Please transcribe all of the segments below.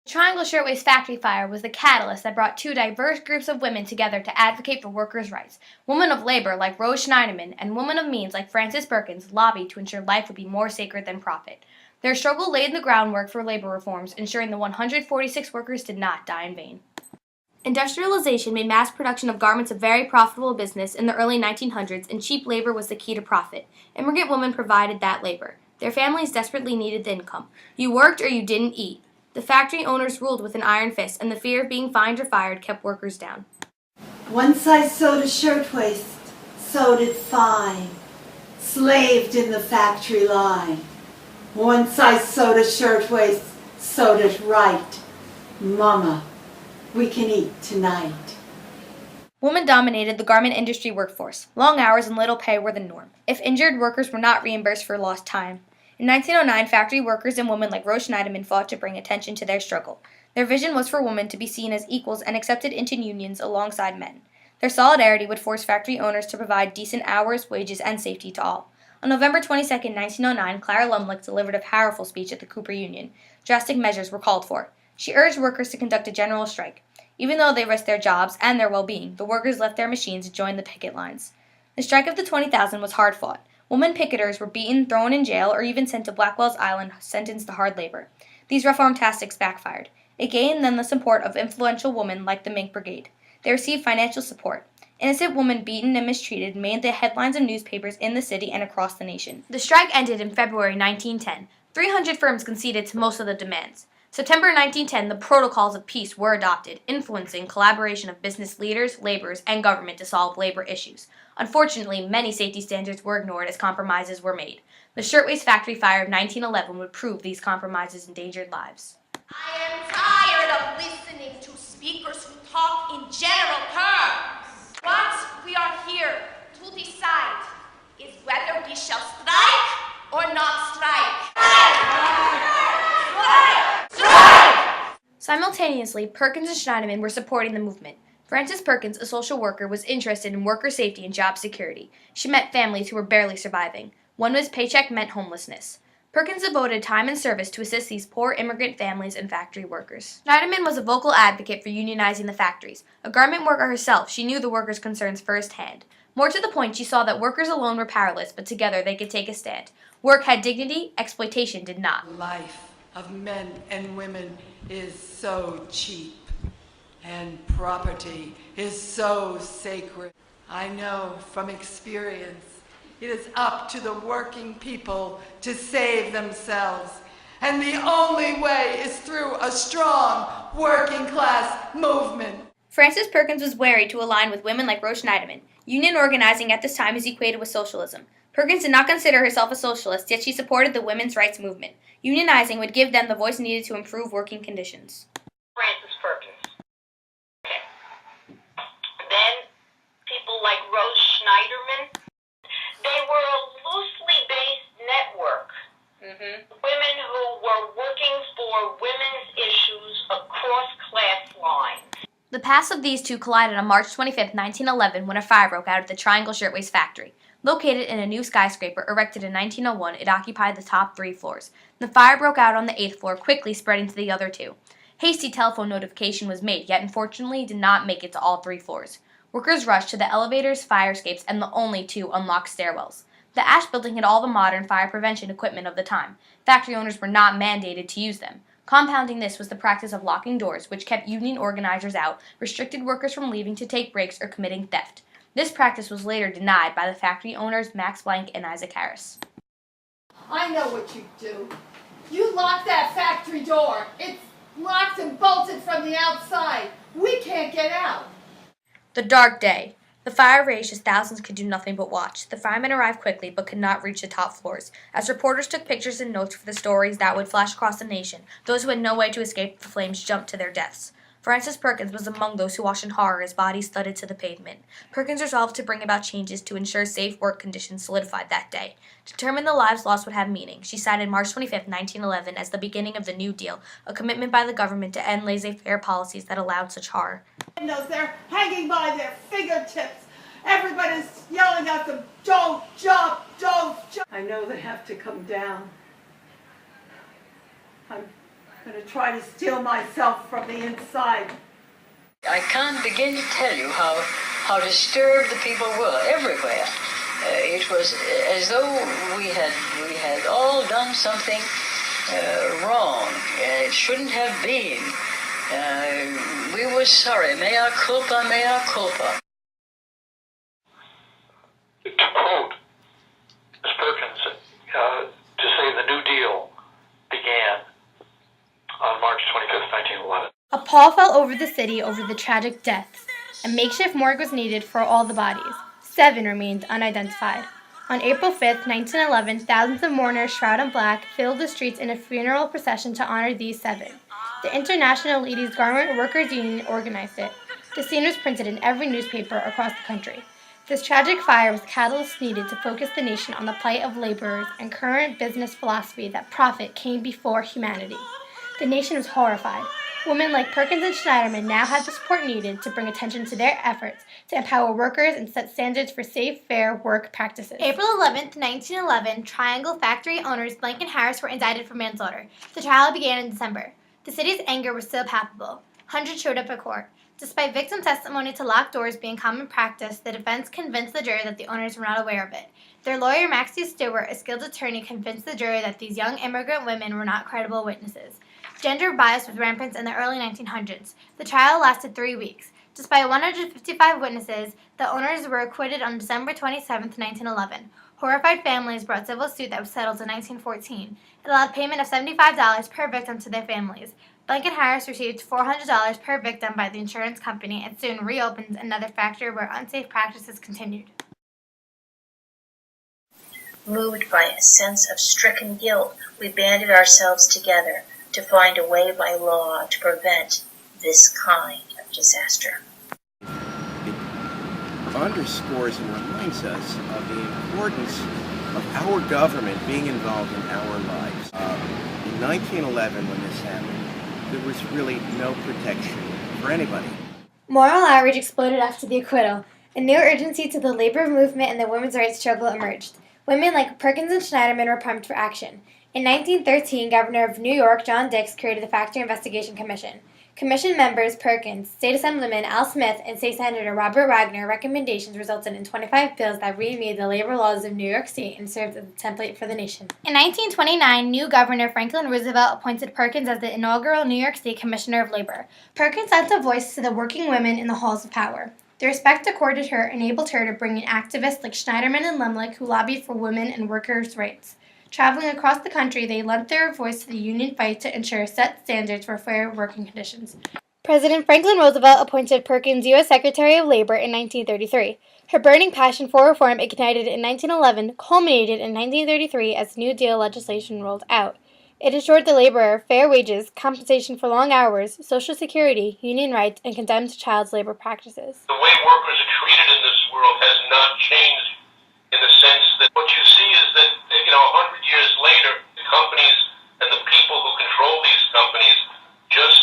The Triangle Shirtwaist factory fire was the catalyst that brought two diverse groups of women together to advocate for workers' rights. Women of labor like Rose Schneiderman and women of means like Frances Perkins lobbied to ensure life would be more sacred than profit. Their struggle laid the groundwork for labor reforms, ensuring the 146 workers did not die in vain. Industrialization made mass production of garments a very profitable business in the early 1900s, and cheap labor was the key to profit. Immigrant women provided that labor. Their families desperately needed the income. You worked or you didn't eat. The factory owners ruled with an iron fist, and the fear of being fined or fired kept workers down. Once I sewed a shirtwaist, sewed it fine, slaved in the factory line. Once I sewed a shirtwaist, sewed it right. Mama, we can eat tonight. Women dominated the garment industry workforce. Long hours and little pay were the norm. If injured, workers were not reimbursed for lost time. In 1909, factory workers and women like Rose Schneiderman fought to bring attention to their struggle. Their vision was for women to be seen as equals and accepted into unions alongside men. Their solidarity would force factory owners to provide decent hours, wages, and safety to all. On November 22, 1909, Clara Lumley delivered a powerful speech at the Cooper Union. Drastic measures were called for. She urged workers to conduct a general strike. Even though they risked their jobs and their well-being, the workers left their machines and joined the picket lines. The strike of the 20,000 was hard fought. Women picketers were beaten, thrown in jail, or even sent to Blackwell's Island, sentenced to hard labor. These reform tactics backfired. It gained them the support of influential women like the Mink Brigade. They received financial support. Innocent women beaten and mistreated made the headlines of newspapers in the city and across the nation. The strike ended in February 1910. 300 firms conceded to most of the demands. September 1910, the Protocols of Peace were adopted, influencing collaboration of business leaders, laborers, and government to solve labor issues. Unfortunately, many safety standards were ignored as compromises were made. The Shirtwaist Factory fire of 1911 would prove these compromises endangered lives. I am tired of listening to speakers who talk in general terms. What we are here to decide is whether we shall strike or not strike. Simultaneously, Perkins and Schneiderman were supporting the movement. Frances Perkins, a social worker, was interested in worker safety and job security. She met families who were barely surviving. One whose paycheck meant homelessness. Perkins devoted time and service to assist these poor immigrant families and factory workers. Schneiderman was a vocal advocate for unionizing the factories. A garment worker herself, she knew the workers' concerns firsthand. More to the point, she saw that workers alone were powerless, but together they could take a stand. Work had dignity, exploitation did not. Life of men and women is so cheap, and property is so sacred. I know from experience it is up to the working people to save themselves, and the only way is through a strong working class movement. Frances Perkins was wary to align with women like Rose Schneiderman. Union organizing at this time is equated with socialism. Perkins did not consider herself a socialist, yet she supported the women's rights movement. Unionizing would give them the voice needed to improve working conditions. Frances Perkins. Okay. Then people like Rose Schneiderman, they were a loosely based network. Women who were working for women's issues across class lines. The paths of these two collided on March 25, 1911, when a fire broke out at the Triangle Shirtwaist factory. Located in a new skyscraper erected in 1901, it occupied the top 3 floors. The fire broke out on the 8th floor, quickly spreading to the other 2. Hasty telephone notification was made, yet unfortunately did not make it to all 3 floors. Workers rushed to the elevators, fire escapes, and the only 2 unlocked stairwells. The Ash building had all the modern fire prevention equipment of the time. Factory owners were not mandated to use them. Compounding this was the practice of locking doors, which kept union organizers out, restricted workers from leaving to take breaks or committing theft. This practice was later denied by the factory owners Max Blank and Isaac Harris. I know what you do. You lock that factory door. It's locked and bolted from the outside. We can't get out. The dark day. The fire raged as thousands could do nothing but watch. The firemen arrived quickly but could not reach the top floors. As reporters took pictures and notes for the stories that would flash across the nation, those who had no way to escape the flames jumped to their deaths. Frances Perkins was among those who watched in horror as bodies thudded to the pavement. Perkins resolved to bring about changes to ensure safe work conditions solidified that day. Determined the lives lost would have meaning, she cited March 25, 1911 as the beginning of the New Deal, a commitment by the government to end laissez-faire policies that allowed such horror. They're hanging by their fingertips. Everybody's yelling at them, don't jump, don't jump. I know they have to come down. I'm Gonna try to steal myself from the inside. I can't begin to tell you how disturbed the people were everywhere. It was as though we had all done something wrong. It shouldn't have been. We were sorry. Mea culpa, mea culpa. To quote Ms. Perkins, to say the New Deal began on March 25th, 1911. A pall fell over the city over the tragic deaths. A makeshift morgue was needed for all the bodies. 7 remained unidentified. On April 5, 1911, thousands of mourners shrouded in black filled the streets in a funeral procession to honor these 7. The International Ladies Garment Workers Union organized it. The scene was printed in every newspaper across the country. This tragic fire was the catalyst needed to focus the nation on the plight of laborers and current business philosophy that profit came before humanity. The nation was horrified. Women like Perkins and Schneiderman now had the support needed to bring attention to their efforts to empower workers and set standards for safe, fair work practices. April 11, 1911, Triangle factory owners Blank and Harris were indicted for manslaughter. The trial began in December. The city's anger was still palpable. Hundreds showed up at court. Despite victim testimony to locked doors being common practice, the defense convinced the jury that the owners were not aware of it. Their lawyer, Maxie Stewart, a skilled attorney, convinced the jury that these young immigrant women were not credible witnesses. Gender bias was rampant in the early 1900s. The trial lasted 3 weeks. Despite 155 witnesses, the owners were acquitted on December 27, 1911. Horrified families brought civil suit that was settled in 1914. It allowed payment of $75 per victim to their families. Blank and Harris received $400 per victim by the insurance company and soon reopened another factory where unsafe practices continued. Moved by a sense of stricken guilt, we banded ourselves together to find a way by law to prevent this kind of disaster. It underscores and reminds us of the importance of our government being involved in our lives. In 1911, when this happened, there was really no protection for anybody. Moral outrage exploded after the acquittal. A new urgency to the labor movement and the women's rights struggle emerged. Women like Perkins and Schneiderman were pumped for action. In 1913, Governor of New York John Dix created the Factory Investigation Commission. Commission members Perkins, State Assemblyman Al Smith, and State Senator Robert Wagner recommendations resulted in 25 bills that remade the labor laws of New York State and served as a template for the nation. In 1929, new Governor Franklin Roosevelt appointed Perkins as the inaugural New York State Commissioner of Labor. Perkins lent a voice to the working women in the halls of power. The respect accorded her enabled her to bring in activists like Schneiderman and Lemlich who lobbied for women and workers' rights. Traveling across the country, they lent their voice to the union fight to ensure set standards for fair working conditions. President Franklin Roosevelt appointed Perkins U.S. Secretary of Labor in 1933. Her burning passion for reform, ignited in 1911, culminated in 1933 as New Deal legislation rolled out. It assured the laborer fair wages, compensation for long hours, Social Security, union rights, and condemned child labor practices. The way workers are treated in this world has not changed in the sense that what you see is that, 100 years later, the companies and the people who control these companies just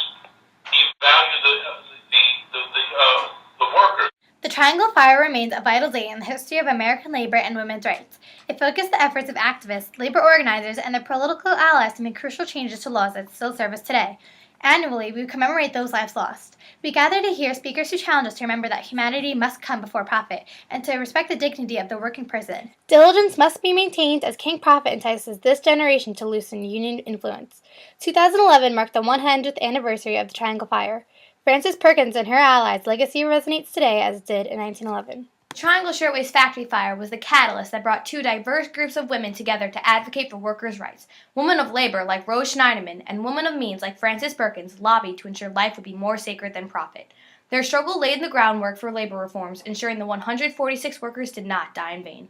devalue the workers. The Triangle Fire remains a vital day in the history of American labor and women's rights. It focused the efforts of activists, labor organizers, and their political allies to make crucial changes to laws that still serve us today. Annually, we commemorate those lives lost. We gather to hear speakers who challenge us to remember that humanity must come before profit and to respect the dignity of the working person. Diligence must be maintained as King Profit entices this generation to loosen union influence. 2011 marked the 100th anniversary of the Triangle Fire. Frances Perkins and her allies' legacy resonates today as it did in 1911. The Triangle Shirtwaist factory fire was the catalyst that brought two diverse groups of women together to advocate for workers' rights. Women of labor like Rose Schneiderman and women of means like Frances Perkins lobbied to ensure life would be more sacred than profit. Their struggle laid the groundwork for labor reforms, ensuring the 146 workers did not die in vain.